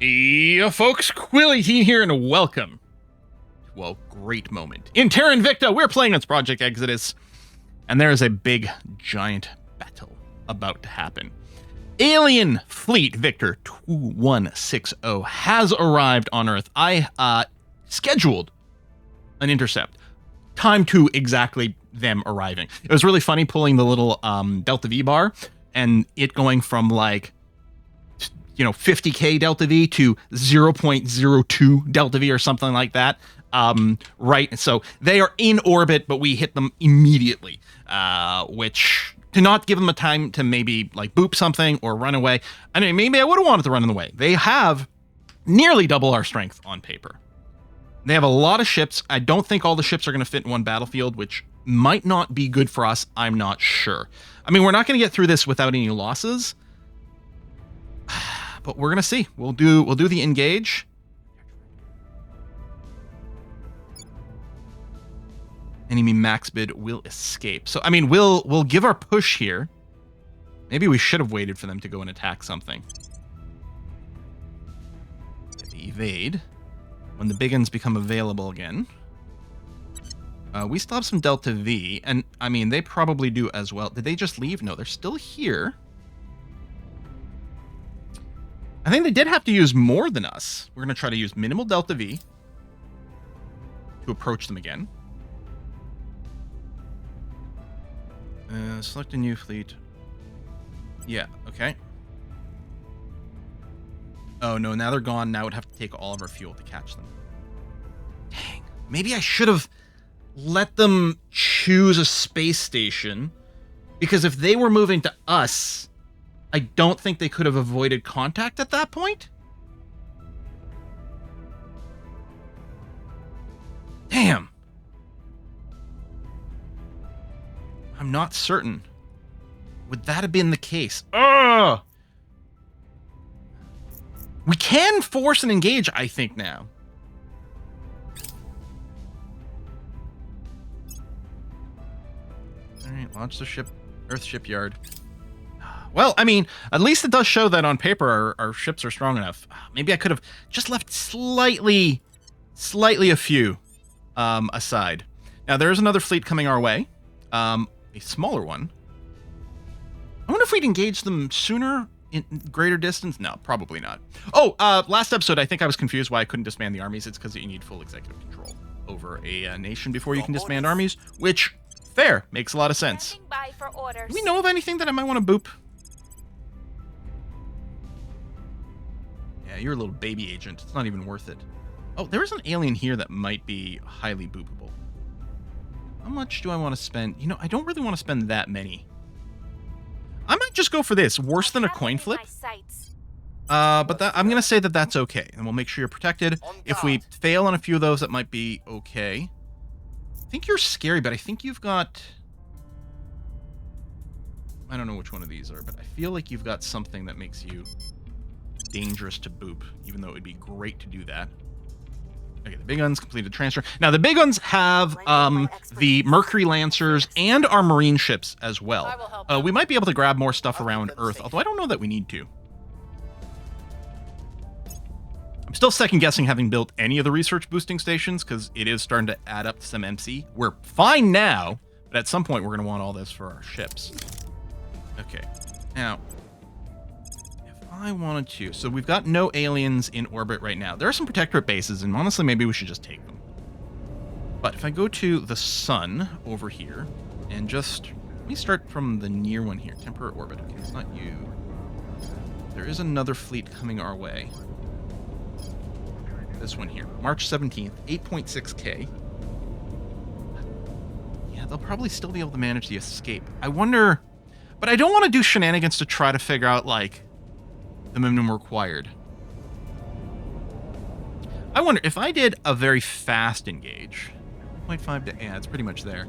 Hey, folks, Quilly here, and welcome to a great moment. In Terra Invicta, we're playing as Project Exodus, and there is a big, giant battle about to happen. Alien Fleet Victor 2160 has arrived on Earth. I scheduled an intercept. Time to exactly them arriving. It was really funny pulling the little Delta V bar, and it going from like 50k Delta V to 0.02 Delta V or something like that. Right. So they are in orbit, but we hit them immediately, which to not give them a time to maybe like boop something or run away. I mean, maybe I would have wanted to run away. They have nearly double our strength on paper. They have a lot of ships. I don't think all the ships are going to fit in one battlefield, which might not be good for us. I'm not sure. I mean, we're not going to get through this without any losses. But we're gonna see. We'll do the engage. Enemy max bid will escape. So I mean, we'll give our push here. Maybe we should have waited for them to go and attack something. Evade when the big guns become available again. We still have some Delta V, and I mean they probably do as well. Did they just leave? No, they're still here. I think they did have to use more than us. We're going to try to use minimal Delta V to approach them again. Select a new fleet. Yeah, okay. Oh, no, now they're gone. Now I would have to take all of our fuel to catch them. Dang. Maybe I should have let them choose a space station, because if they were moving to us, I don't think they could have avoided contact at that point. Damn. I'm not certain. Would that have been the case? Ugh! We can force and engage, I think, now. Alright, launch the ship. Earth shipyard. Well, I mean, at least it does show that on paper our ships are strong enough. Maybe I could have just left slightly a few aside. Now, there's another fleet coming our way. A smaller one. I wonder if we'd engage them sooner in greater distance. No, probably not. Oh, last episode, I think I was confused why I couldn't disband the armies. It's because you need full executive control over a nation before you can disband armies, which, fair, makes a lot of sense. Do we know of anything that I might want to boop? Yeah, you're a little baby agent. It's not even worth it. Oh, there is an alien here that might be highly boopable. How much do I want to spend? You know, I don't really want to spend that many. I might just go for this. Worse than a coin flip. But I'm going to say that that's okay. And we'll make sure you're protected. If we fail on a few of those, that might be okay. I think you're scary, but I think you've got... I don't know which one of these are, but I feel like you've got something that makes you dangerous to boop, even though it would be great to do that. Okay, the big guns completed transfer. Now, the big guns have the Mercury Lancers and our marine ships as well. We might be able to grab more stuff around Earth, although I don't know that we need to. I'm still second-guessing having built any of the research boosting stations, because it is starting to add up to some MC. We're fine now, but at some point we're going to want all this for our ships. Okay, now... I wanted to. So we've got no aliens in orbit right now. There are some protectorate bases, and honestly, maybe we should just take them. But if I go to the sun over here, and just... Let me start from the near one here. Temporary orbit. Okay, it's not you. There is another fleet coming our way. This one here. March 17th. 8.6k. Yeah, they'll probably still be able to manage the escape. I wonder... But I don't want to do shenanigans to try to figure out, like... the minimum required. I wonder if I did a very fast engage. 0.5 to... Yeah, it's pretty much there.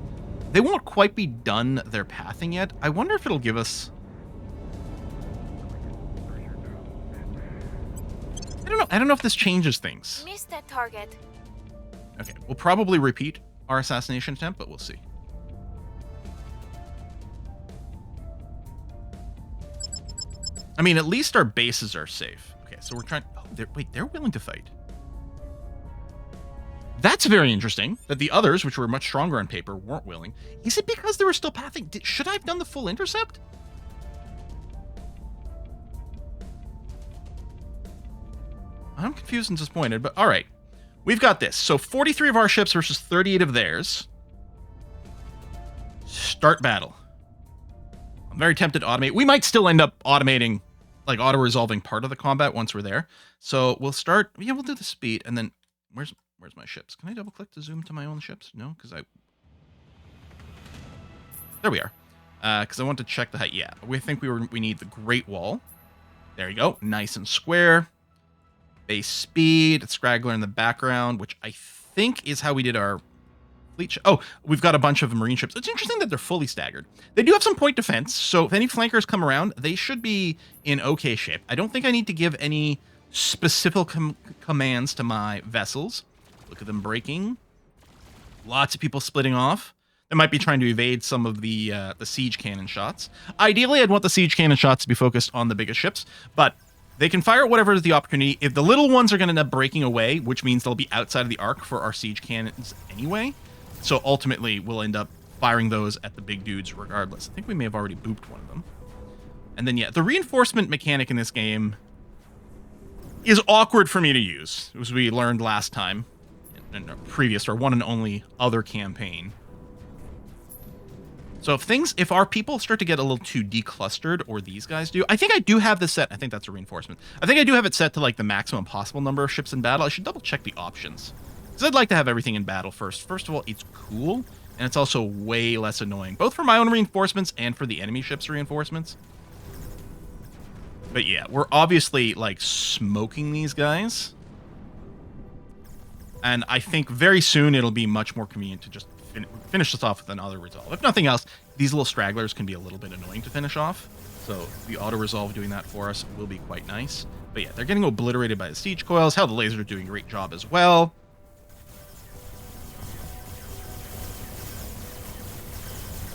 They won't quite be done their pathing yet. I wonder if it'll give us... I don't know. I don't know if this changes things. Missed that target. Okay, we'll probably repeat our assassination attempt, but we'll see. I mean, at least our bases are safe. Okay, so we're trying... Oh, they're willing to fight. That's very interesting, that the others, which were much stronger on paper, weren't willing. Is it because they were still pathing? Should I have done the full intercept? I'm confused and disappointed, but all right. We've got this. So 43 of our ships versus 38 of theirs. Start battle. I'm very tempted to automate. We might still end up automating, like auto-resolving part of the combat once we're there. So we'll start... Yeah, we'll do the speed, and then... Where's my ships? Can I double-click to zoom to my own ships? No, because I... There we are. Because I want to check the height. Yeah, we think we need the Great Wall. There you go. Nice and square. Base speed. Scraggler in the background, which I think is how we did our fleet. Oh, we've got a bunch of marine ships. It's interesting that they're fully staggered. They do have some point defense, so if any flankers come around, they should be in okay shape. I don't think I need to give any specific commands to my vessels. Look at them breaking. Lots of people splitting off. They might be trying to evade some of the siege cannon shots. Ideally, I'd want the siege cannon shots to be focused on the biggest ships, but they can fire whatever is the opportunity. If the little ones are going to end up breaking away, which means they'll be outside of the arc for our siege cannons anyway, so ultimately we'll end up firing those at the big dudes regardless. I think we may have already booped one of them. And then, yeah, the reinforcement mechanic in this game is awkward for me to use, as we learned last time in our previous, or one and only other campaign. So if our people start to get a little too declustered, or these guys do, I think I do have this set. I think that's a reinforcement. I think I do have it set to like the maximum possible number of ships in battle. I should double check the options, because I'd like to have everything in battle first. First of all, it's cool, and it's also way less annoying, both for my own reinforcements and for the enemy ships' reinforcements. But yeah, we're obviously like smoking these guys, and I think very soon it'll be much more convenient to just finish this off with an auto-resolve. If nothing else, these little stragglers can be a little bit annoying to finish off, so the auto-resolve doing that for us will be quite nice. But yeah, they're getting obliterated by the siege coils. Hell, the lasers are doing a great job as well.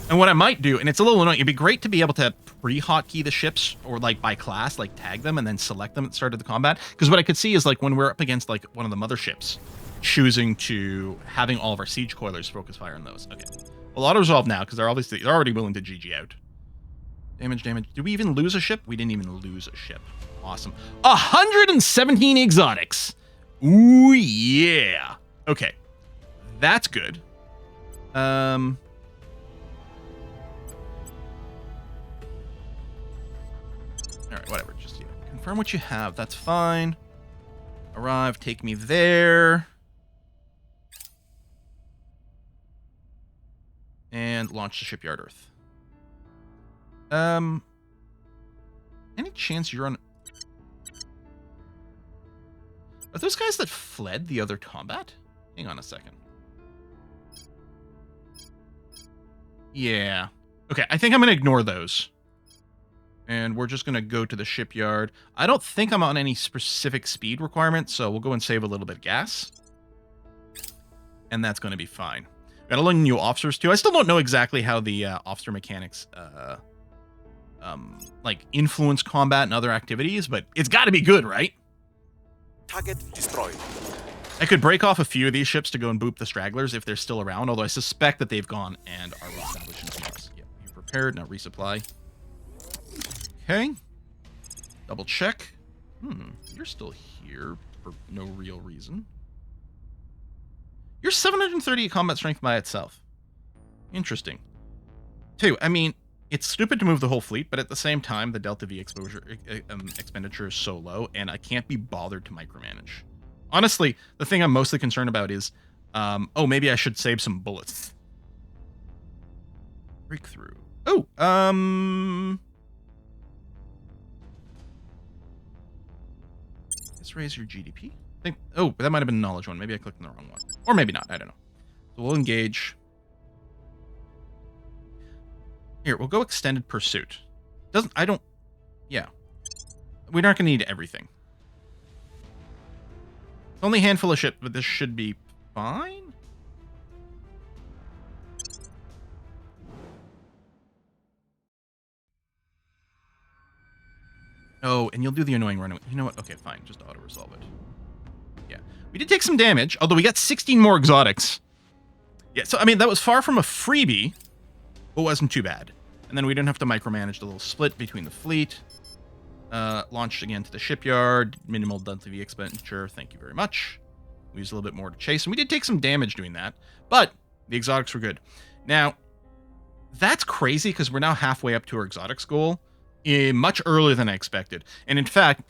And what I might do, and it's a little annoying, it'd be great to be able to pre-hotkey the ships, or like by class, like tag them and then select them at the start of the combat. Because what I could see is like when we're up against like one of the motherships, choosing to having all of our siege coilers focus fire on those. Okay. Well, auto-resolve now, because they're already willing to GG out. Damage. Did we even lose a ship? We didn't even lose a ship. Awesome. 117 exotics. Ooh, yeah. Okay. That's good. All right, whatever. Just, confirm what you have. That's fine. Arrive, take me there. And launch the Shipyard Earth. Any chance you're on... Are those guys that fled the other combat? Hang on a second. Yeah. Okay, I think I'm going to ignore those. And we're just going to go to the shipyard. I don't think I'm on any specific speed requirement, so we'll go and save a little bit of gas. And that's going to be fine. Got a lot of new officers, too. I still don't know exactly how the officer mechanics like influence combat and other activities, but it's got to be good, right? Target destroyed. I could break off a few of these ships to go and boop the stragglers if they're still around, although I suspect that they've gone and are reestablished in peace. Yeah, be prepared, now resupply. Okay. Double check. You're still here for no real reason. You're 730 combat strength by itself. Interesting. Two, I mean, it's stupid to move the whole fleet, but at the same time, the Delta V expenditure is so low, and I can't be bothered to micromanage. Honestly, the thing I'm mostly concerned about is, oh, maybe I should save some bullets. Breakthrough. Oh, let's raise your GDP. Oh, that might have been a knowledge one. Maybe I clicked on the wrong one. Or maybe not. I don't know. So we'll engage. Here, we'll go extended pursuit. Yeah. We're not going to need everything. It's only a handful of ships, but this should be fine. Oh, and you'll do the annoying runaway. You know what? Okay, fine. Just auto-resolve it. Yeah. We did take some damage, although we got 16 more exotics. Yeah, so, I mean, that was far from a freebie, but wasn't too bad. And then we didn't have to micromanage the little split between the fleet. Launched again to the shipyard. Minimal W expenditure. Thank you very much. We used a little bit more to chase, and we did take some damage doing that, but the exotics were good. Now, that's crazy because we're now halfway up to our exotics goal, much earlier than I expected. And in fact,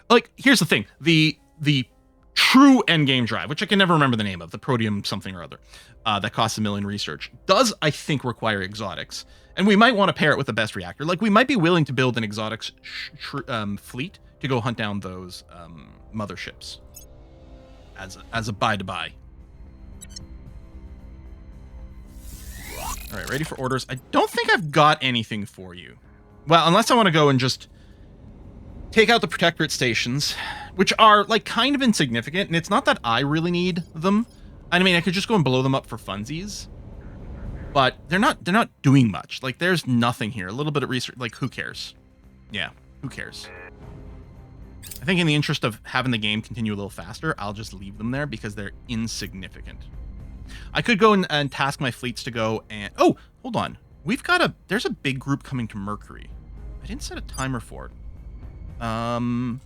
like, here's the thing: the true endgame drive, which I can never remember the name of, the Proteum something or other, that costs 1 million research, does I think require exotics, and we might want to pair it with the best reactor. Like, we might be willing to build an exotics fleet to go hunt down those motherships as a buy. All right, ready for orders. I don't think I've got anything for you. Well, unless I want to go and just take out the protectorate stations, which are, like, kind of insignificant, and it's not that I really need them. I mean, I could just go and blow them up for funsies, but they're not doing much. Like, there's nothing here. A little bit of research, like, who cares? Yeah, who cares? I think in the interest of having the game continue a little faster, I'll just leave them there because they're insignificant. I could go and task my fleets to go and... Oh, hold on. There's a big group coming to Mercury. I didn't set a timer for it. Wonder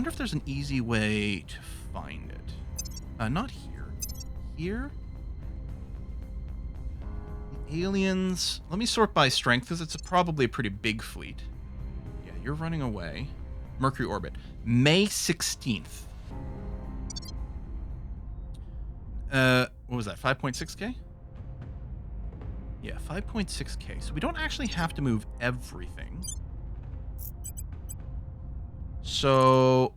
if there's an easy way to find it. Not here. Here? The aliens... Let me sort by strength because it's probably a pretty big fleet. Yeah, you're running away. Mercury orbit. May 16th. What was that? 5.6k? Yeah, 5.6k. So we don't actually have to move everything. So...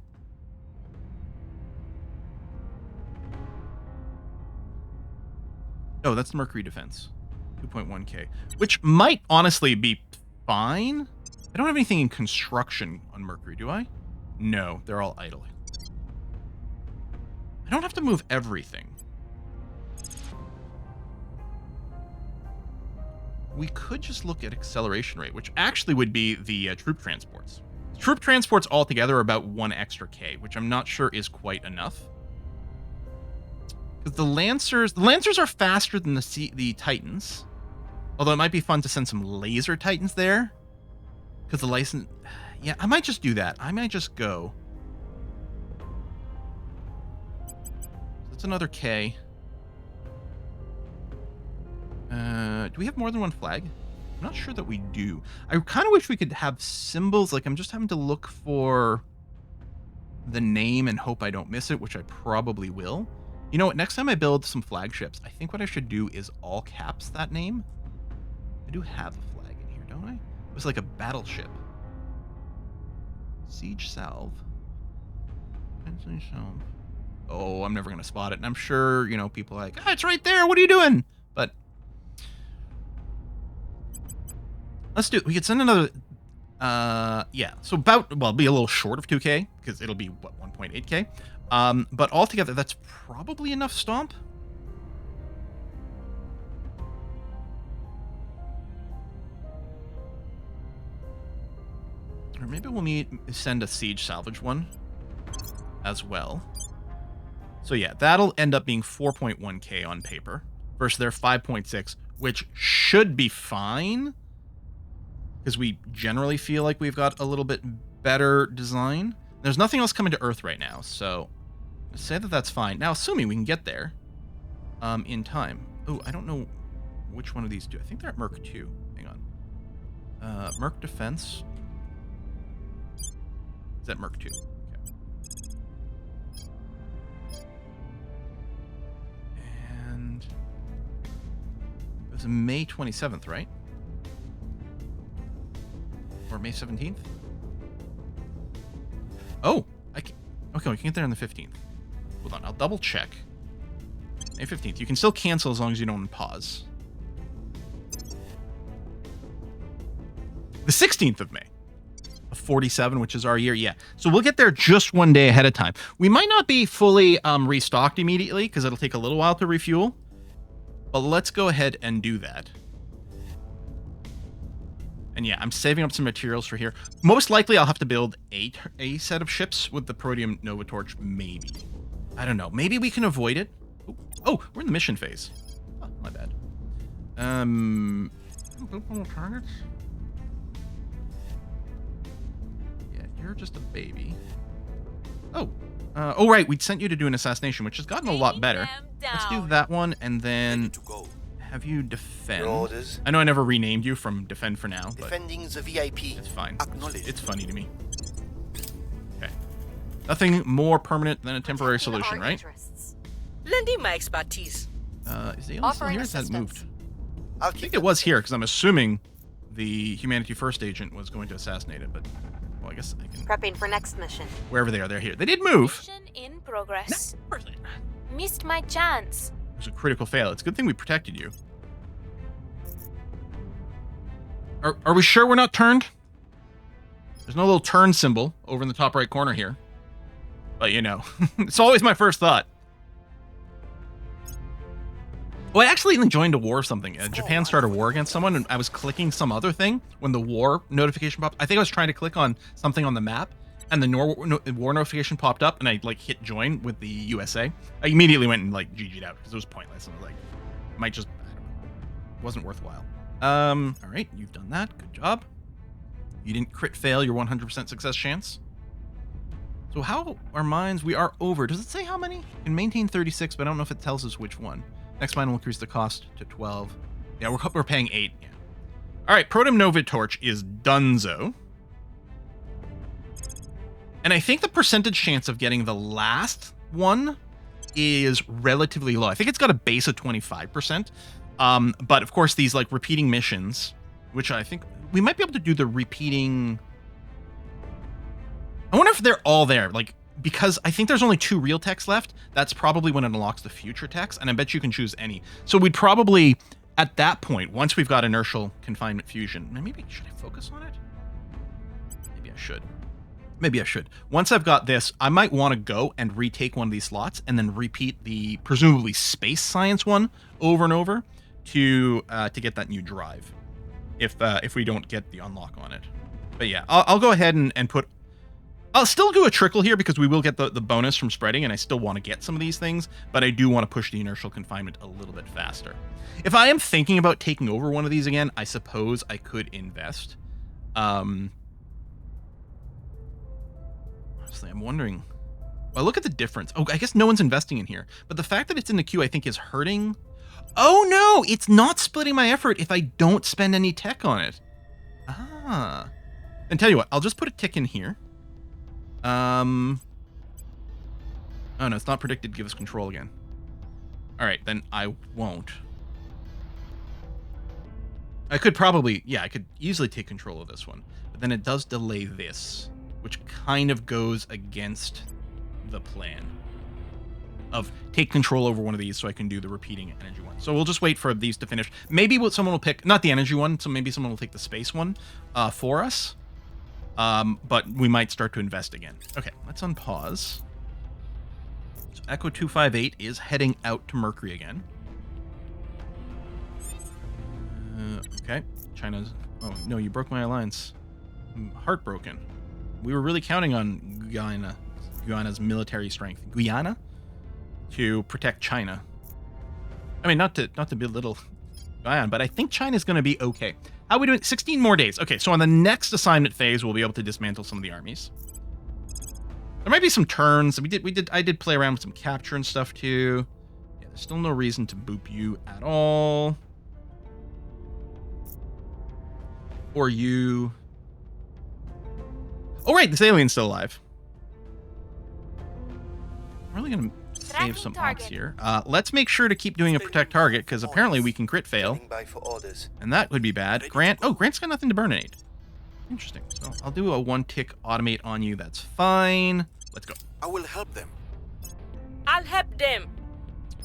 Oh, that's the Mercury defense. 2.1k. Which might honestly be fine. I don't have anything in construction on Mercury, do I? No, they're all idle. I don't have to move everything. We could just look at acceleration rate, which actually would be the troop transports. Troop transports altogether are about 1 extra K, which I'm not sure is quite enough. Because the Lancers are faster than the Titans. Although it might be fun to send some laser Titans there. Because the license... Yeah, I might just do that. I might just go. That's another K. Do we have more than one flag? I'm not sure that we do. I kind of wish we could have symbols. Like, I'm just having to look for the name and hope I don't miss it, which I probably will. You know what? Next time I build some flagships, I think what I should do is all caps that name. I do have a flag in here, don't I? It was like a battleship. Siege Salve. Oh, I'm never going to spot it. And I'm sure, you know, people are like, ah, it's right there. What are you doing? But let's do it. We could send another. Yeah. So about, well, it'll be a little short of 2K because it'll be, what, 1.8K. But altogether, that's probably enough stomp. Or maybe we'll send a siege salvage one as well. So yeah, that'll end up being 4.1K on paper versus their 5.6, which should be fine because we generally feel like we've got a little bit better design. There's nothing else coming to Earth right now, so let's say that that's fine. Now, assuming we can get there in time. Oh, I don't know which one of these two. I think they're at Merc 2. Hang on. Merc Defense. Is that Merc 2? Okay. And it was May 27th, right? Or May 17th? Oh, okay, we can get there on the 15th. Hold on, I'll double check. May 15th. You can still cancel as long as you don't pause. The 16th of May. 47, which is our year. Yeah. So we'll get there just one day ahead of time. We might not be fully restocked immediately because it'll take a little while to refuel. But let's go ahead and do that. And yeah, I'm saving up some materials for here. Most likely I'll have to build a set of ships with the Protium Nova Torch, maybe. I don't know. Maybe we can avoid it. Oh, we're in the mission phase. Oh, my bad. Targets? Yeah, you're just a baby. Oh. Oh, right. We sent you to do an assassination, which has gotten a lot better. Let's do that one, and then have you defend. Orders. I know I never renamed you from defend for now, but Defending the VIP. it's fine. Acknowledged. It's funny to me. Okay. Nothing more permanent than a temporary solution, right? Lending my expertise. Is the alien still here? Or has that moved? I'll I keep think it was here, because I'm assuming the Humanity First agent was going to assassinate it, but, well, I guess I can... Prepping for next mission. Wherever they are, they're here. They did move. Mission in progress. It Missed my chance. was a critical fail. It's a good thing we protected you. Are we sure we're not turned? There's no little turn symbol over in the top right corner here. But, you know, it's always my first thought. Well, I actually even joined a war or something. Japan started a war against someone, and I was clicking some other thing when the war notification popped. I think I was trying to click on something on the map, and the war notification popped up, and I like hit join with the USA. I immediately went and like GG'd out because it was pointless, and I was like, might just, I don't know, it wasn't worthwhile. All right, you've done that. Good job. You didn't crit fail your 100% success chance. So how are mines? We are over. Does it say how many? You can maintain 36, but I don't know if it tells us which one. Next mine will increase the cost to 12. Yeah, we're paying 8. Yeah. All right, Protium Nova Torch is donezo. And I think the percentage chance of getting the last one is relatively low. I think it's got a base of 25%. But of course, these like repeating missions, which I think we might be able to do the repeating. I wonder if they're all there, like, because I think there's only 2 real techs left. That's probably when it unlocks the future techs, and I bet you can choose any. So we'd probably, at that point, once we've got inertial confinement fusion, maybe should I focus on it? Maybe I should. Maybe I should. Once I've got this, I might want to go and retake one of these slots and then repeat the presumably space science one over and over to get that new drive, if we don't get the unlock on it. But yeah, I'll go ahead and put. I'll still do a trickle here because we will get the bonus from spreading, and I still want to get some of these things, but I do want to push the inertial confinement a little bit faster. If I am thinking about taking over one of these again, I suppose I could invest. Honestly, I'm wondering. Well, look at the difference. Oh, I guess no one's investing in here, but the fact that it's in the queue, I think, is hurting. Oh no, it's not splitting my effort if I don't spend any tech on it. Ah. Then tell you what, I'll just put a tick in here. Oh no, it's not predicted to give us control again. All right, then I won't. I could probably, yeah, I could easily take control of this one, but then it does delay this, which kind of goes against the plan of take control over one of these so I can do the repeating energy one. So we'll just wait for these to finish. Maybe someone will pick, not the energy one, so maybe someone will take the space one for us. But we might start to invest again. Okay, let's unpause. So Echo 258 is heading out to Mercury again. Okay, China's... Oh, no, you broke my alliance. I'm heartbroken. We were really counting on Guyana's military strength. Guyana? To protect China. I mean, not to belittle Guyana, but I think China's going to be okay. How are we doing? 16 more days. Okay, so on the next assignment phase, we'll be able to dismantle some of the armies. There might be some turns. I did play around with some capture and stuff too. Yeah, there's still no reason to boop you at all. Or you. Oh right, this alien's still alive. I'm really gonna save some ops here. Let's make sure to keep doing a protect target, because apparently we can crit fail. And that would be bad. Grant, oh, Grant's got nothing to burninate. Interesting. So I'll do a 1-tick automate on you. That's fine. Let's go. I will help them. I'll help them.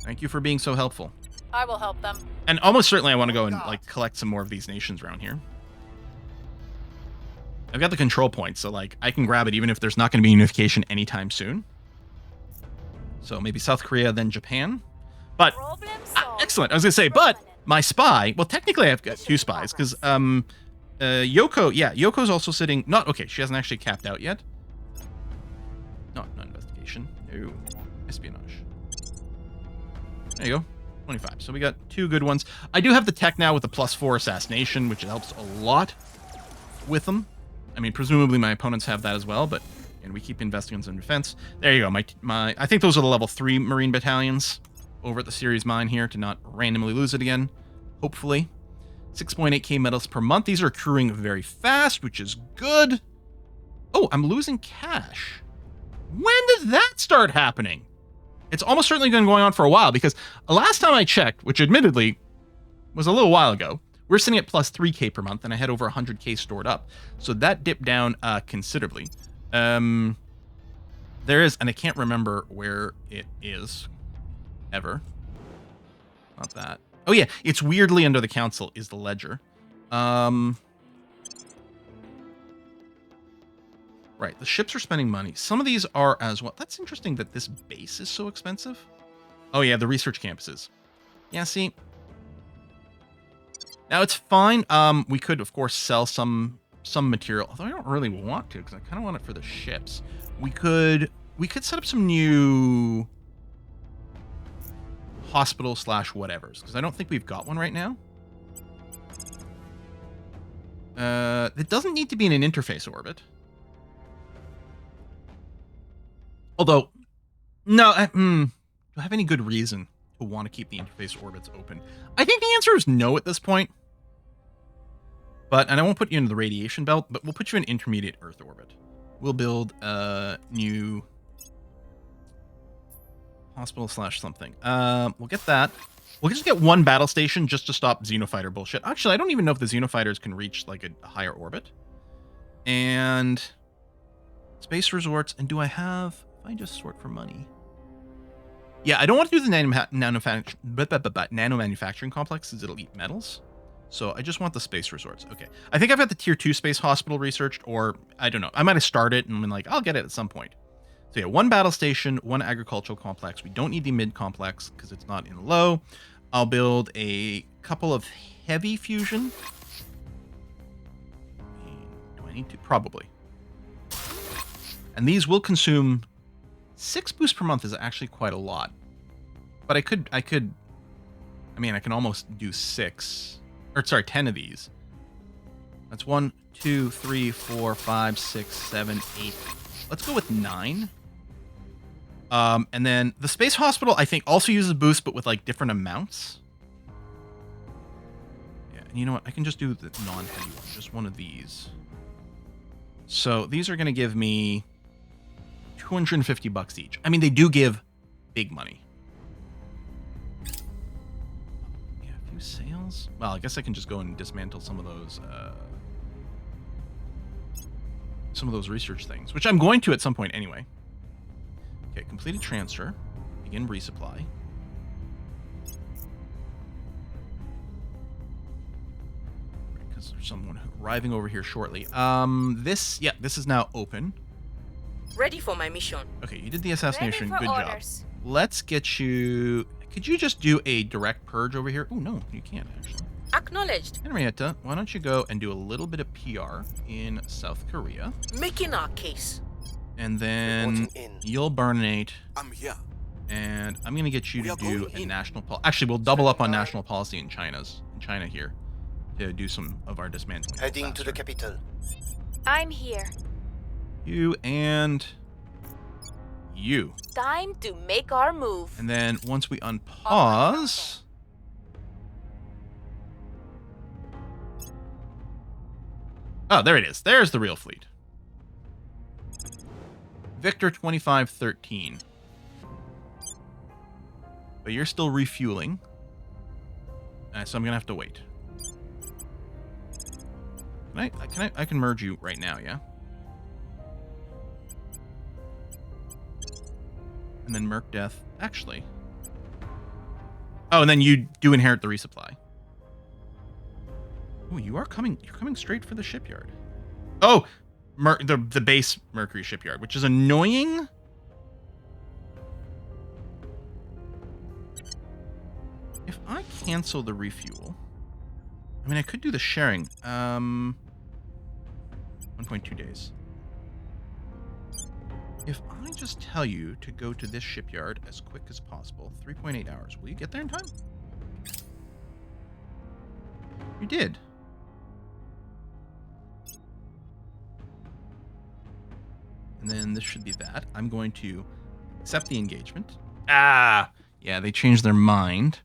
Thank you for being so helpful. I will help them. And almost certainly I want to go and like collect some more of these nations around here. I've got the control point, so like I can grab it even if there's not going to be unification anytime soon. So maybe South Korea, then Japan. But excellent. I was gonna say, but my spy. Well, technically I've got 2 spies because Yoko, yeah, Yoko's also sitting. Not okay. She hasn't actually capped out yet. Not investigation. No, espionage. There you go. 25. So we got 2 good ones. I do have the tech now with the +4 assassination, which helps a lot with them. I mean, presumably my opponents have that as well, but and we keep investing in some defense. There you go. My I think those are the level 3 Marine battalions over at the series mine here to not randomly lose it again. Hopefully. 6.8k medals per month. These are accruing very fast, which is good. Oh, I'm losing cash. When did that start happening? It's almost certainly been going on for a while, because last time I checked, which admittedly was a little while ago, we're sitting at +3k per month, and I had over 100k stored up. So that dipped down considerably. There is, and I can't remember where it is, ever. Not that. Oh yeah, it's weirdly under the council is the ledger. Right, the ships are spending money. Some of these are as well. That's interesting that this base is so expensive. Oh yeah, the research campuses. Yeah, see. Now it's fine. We could of course sell some material, although I don't really want to because I kind of want it for the ships. We could set up some new hospital / whatevers, because I don't think we've got one right now. It doesn't need to be in an interface orbit. Although, no, do I have any good reason to want to keep the interface orbits open? I think the answer is no at this point. And I won't put you into the radiation belt, but we'll put you in intermediate Earth orbit. We'll build a new hospital / something. We'll get that. We'll just get 1 battle station just to stop Xenofighter bullshit. Actually, I don't even know if the Xenofighters can reach like a higher orbit. And space resorts. And do I have... If I just sort for money. Yeah, I don't want to do the nano manufacturing complexes. It'll eat metals. So I just want the space resorts. Okay. I think I've got the tier 2 space hospital researched, or I don't know. I might have started and been like, I'll get it at some point. So yeah, 1 battle station, 1 agricultural complex. We don't need the mid complex because it's not in low. I'll build a couple of heavy fusion. Do I need to? Probably. And these will consume 6 boosts per month is actually quite a lot. But I can almost do 10 of these. That's 1, 2, 3, 4, 5, 6, 7, 8. Let's go with 9. And then the space hospital, I think, also uses boost, but with like different amounts. Yeah, and you know what? I can just do the non-heavy one, just one of these. So these are going to give me $250 each. I mean, they do give big money. Yeah, a few sales. Well, I guess I can just go and dismantle some of those research things, which I'm going to at some point anyway. Okay, completed transfer. Begin resupply. Because there's someone arriving over here shortly. This is now open. Ready for my mission. Okay, you did the assassination. Ready for Good orders. job. Let's get you... Could you just do a direct purge over here? Oh, no, you can't, actually. Acknowledged. Henrietta, why don't you go and do a little bit of PR in South Korea? Making our case. And then Reporting in. you'll burninate. I'm here. And I'm going to get you We to are do going a in. national policy. Actually, we'll double up on national policy in China here to do some of our dismantling. Heading to the faster. capital. I'm here. You and you. Time to make our move. And then once we unpause... Oh, there it is. There's the real fleet. Victor 2513. But you're still refueling. So I'm going to have to wait. I can merge you right now, yeah? And then Merc Death. Actually. Oh, and then you do inherit the resupply. Oh, you're coming straight for the shipyard. Oh, the base Mercury shipyard, which is annoying. If I cancel the refuel, I mean, I could do the sharing. 1.2 days. If I just tell you to go to this shipyard as quick as possible, 3.8 hours, will you get there in time? You did. And then this should be that. I'm going to accept the engagement. Ah! Yeah, they changed their mind.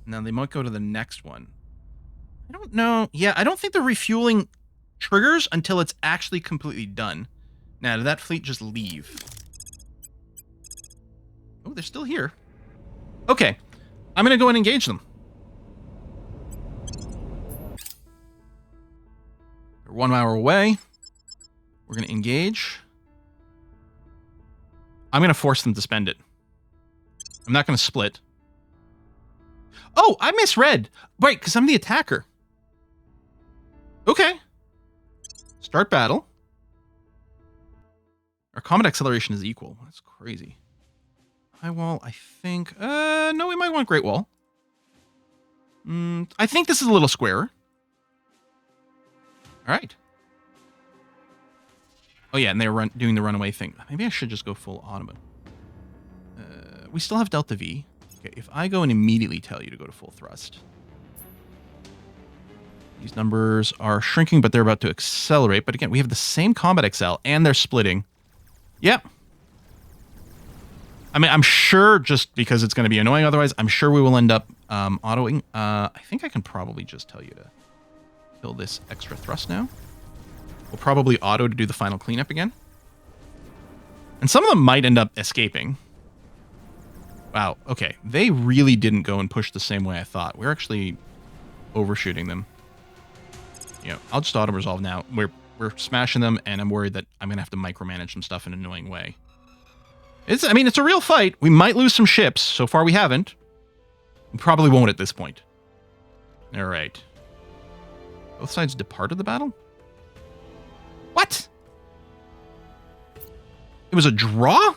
Now they might go to the next one. I don't know. Yeah, I don't think the refueling triggers until it's actually completely done. Now, did that fleet just leave? Oh, they're still here. Okay. I'm going to go and engage them. They're 1 hour away. We're going to engage. I'm going to force them to spend it. I'm not going to split. Oh, I misread. Right, because I'm the attacker. Okay. Start battle. Our combat acceleration is equal. That's crazy. High wall, I think... no, we might want Great Wall. I think this is a little squarer. All right. Oh, yeah, and they're doing the runaway thing. Maybe I should just go full Ottoman. We still have Delta V. Okay, if I go and immediately tell you to go to full thrust... These numbers are shrinking, but they're about to accelerate. But again, we have the same combat excel, and they're splitting. Yep. I mean, I'm sure, just because it's going to be annoying otherwise, I'm sure we will end up autoing. I think I can probably just tell you to kill this extra thrust now. We'll probably auto to do the final cleanup again. And some of them might end up escaping. Wow, okay. They really didn't go and push the same way I thought. We're actually overshooting them. You know, I'll just auto-resolve now. We're smashing them, and I'm worried that I'm going to have to micromanage some stuff in an annoying way. It's a real fight. We might lose some ships. So far, we haven't. We probably won't at this point. All right. Both sides departed the battle? What? It was a draw?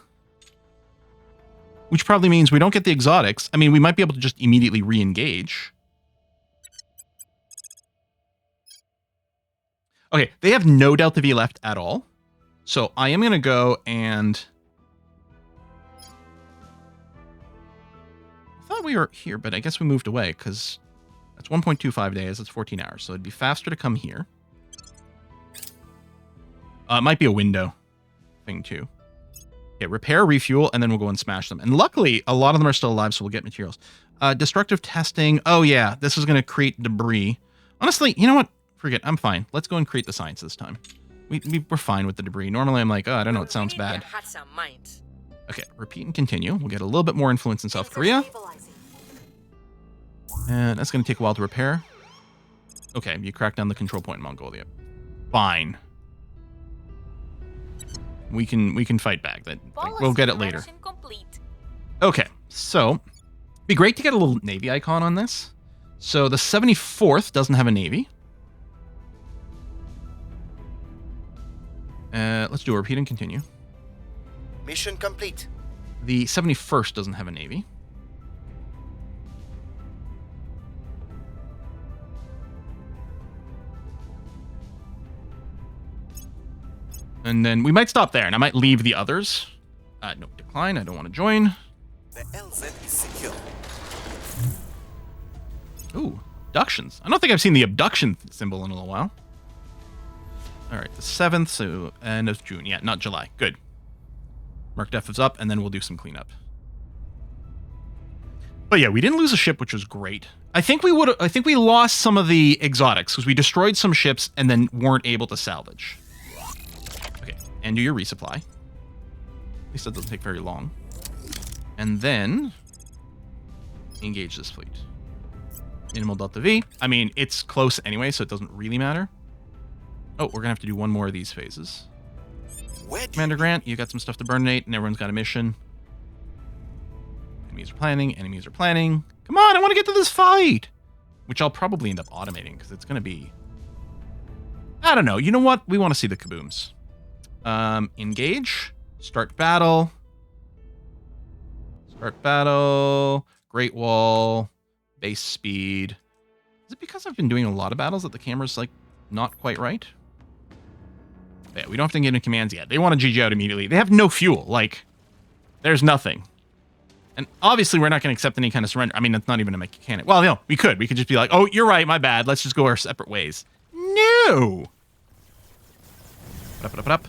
Which probably means we don't get the exotics. I mean, we might be able to just immediately re-engage. Okay, they have no Delta V left at all. So I am going to go and... I thought we were here, but I guess we moved away because that's 1.25 days. That's 14 hours. So it'd be faster to come here. It might be a window thing too. Okay, repair, refuel, and then we'll go and smash them. And luckily, a lot of them are still alive, so we'll get materials. Destructive testing. Oh, yeah, this is going to create debris. Honestly, you know what? Forget, I'm fine. Let's go and create the science this time. We're fine with the debris. Normally, I'm like, oh, I don't know, it sounds bad. Okay, repeat and continue. We'll get a little bit more influence in South Korea. And that's going to take a while to repair. Okay, you crack down the control point in Mongolia. Fine. We can fight back. We'll get it later. Okay, so be great to get a little Navy icon on this. So the 74th doesn't have a Navy. Let's do a repeat and continue. Mission complete. The 71st doesn't have a Navy. And then we might stop there, and I might leave the others. No, decline. I don't want to join. The LZ is secure. Ooh, abductions. I don't think I've seen the abduction symbol in a little while. All right, the 7th, so end of June. Yeah, not July. Good. Mark Def is up, and then we'll do some cleanup. But yeah, we didn't lose a ship, which was great. I think we lost some of the exotics because we destroyed some ships and then weren't able to salvage. Okay, and do your resupply. At least that doesn't take very long. And then engage this fleet. Minimal Delta V. I mean, it's close anyway, so it doesn't really matter. Oh, we're going to have to do one more of these phases. Commander Grant, you got some stuff to burninate, and everyone's got a mission. Enemies are planning. Enemies are planning. Come on, I want to get to this fight! Which I'll probably end up automating, because it's going to be... I don't know. You know what? We want to see the kabooms. Engage. Start battle. Start battle. Great Wall. Base speed. Is it because I've been doing a lot of battles that the camera's, like, not quite right? Yeah, we don't have to get into commands yet. They want to GG out immediately. They have no fuel. Like, there's nothing. And obviously, we're not going to accept any kind of surrender. I mean, that's not even a mechanic. Well, no, we could. We could just be like, oh, you're right, my bad. Let's just go our separate ways. No! Up.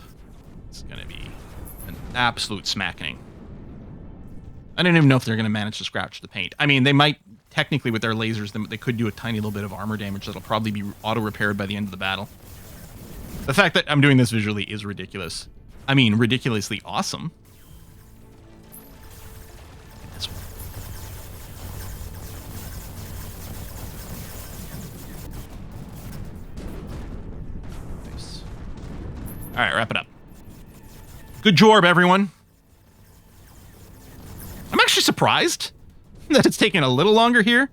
It's going to be an absolute smacking. I don't even know if they're going to manage to scratch the paint. I mean, they might, technically, with their lasers, they could do a tiny little bit of armor damage that'll probably be auto-repaired by the end of the battle. The fact that I'm doing this visually is ridiculous. I mean, ridiculously awesome. This one. Nice. All right, wrap it up. Good job, everyone. I'm actually surprised that it's taking a little longer here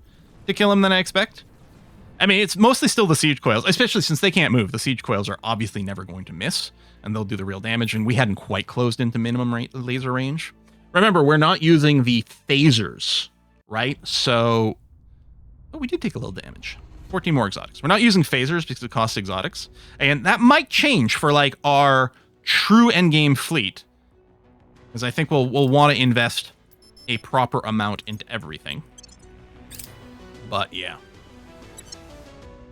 to kill him than I expect. I mean, it's mostly still the siege coils, especially since they can't move. The siege coils are obviously never going to miss, and they'll do the real damage, and we hadn't quite closed into minimum laser range. Remember, we're not using the phasers, right? So, oh, we did take a little damage. 14 more exotics. We're not using phasers because it costs exotics, and that might change for, like, our true endgame fleet, because I think we'll want to invest a proper amount into everything. But, yeah.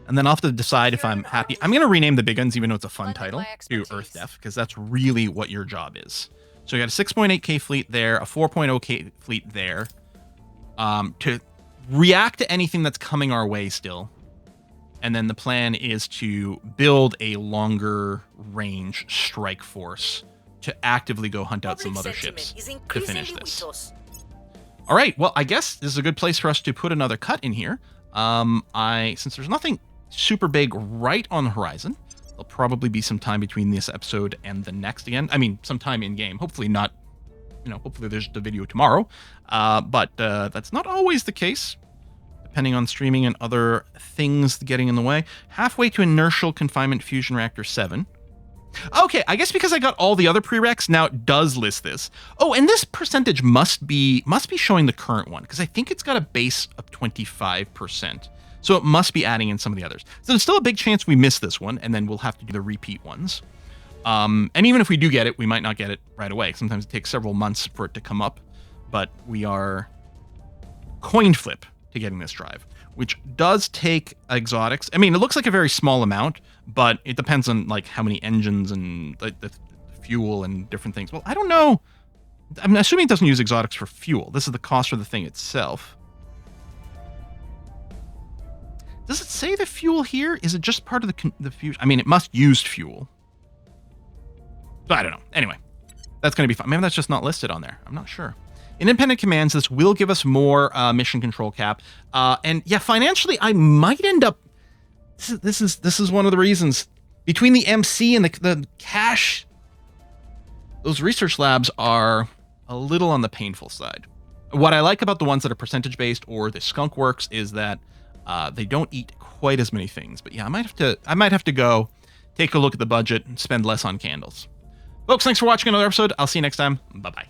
And then I'll have to decide if I'm happy. I'm going to rename the big guns, even though it's a fun title, to Earth Def, because that's really what your job is. So you got a 6.8k fleet there, a 4.0k fleet there, to react to anything that's coming our way still. And then the plan is to build a longer range strike force to actively go hunt out some motherships to finish this. All right, well, I guess this is a good place for us to put another cut in here. Since there's nothing super big right on the horizon, there'll probably be some time between this episode and the next again. I mean, some time in game. Hopefully not, hopefully there's the video tomorrow. But that's not always the case, depending on streaming and other things getting in the way. Halfway to inertial confinement fusion reactor 7. Okay, I guess because I got all the other prereqs, now it does list this. Oh, and this percentage must be showing the current one, because I think it's got a base of 25%. So it must be adding in some of the others. So there's still a big chance we miss this one, and then we'll have to do the repeat ones. And even if we do get it, we might not get it right away. Sometimes it takes several months for it to come up, but we are coin flip to getting this drive, which does take exotics. I mean, it looks like a very small amount, but it depends on like how many engines and the fuel and different things. Well, I don't know. I'm assuming it doesn't use exotics for fuel. This is the cost for the thing itself. Does it say the fuel here? Is it just part of the fusion? I mean, it must use fuel. So I don't know. Anyway, that's going to be fun. Maybe that's just not listed on there. I'm not sure. Independent commands, this will give us more mission control cap. And yeah, financially, I might end up... This is one of the reasons. Between the MC and the cash, those research labs are a little on the painful side. What I like about the ones that are percentage-based or the skunk works is that they don't eat quite as many things. But yeah, I might have to go take a look at the budget and spend less on candles. Folks, thanks for watching another episode. I'll see you next time. Bye-bye.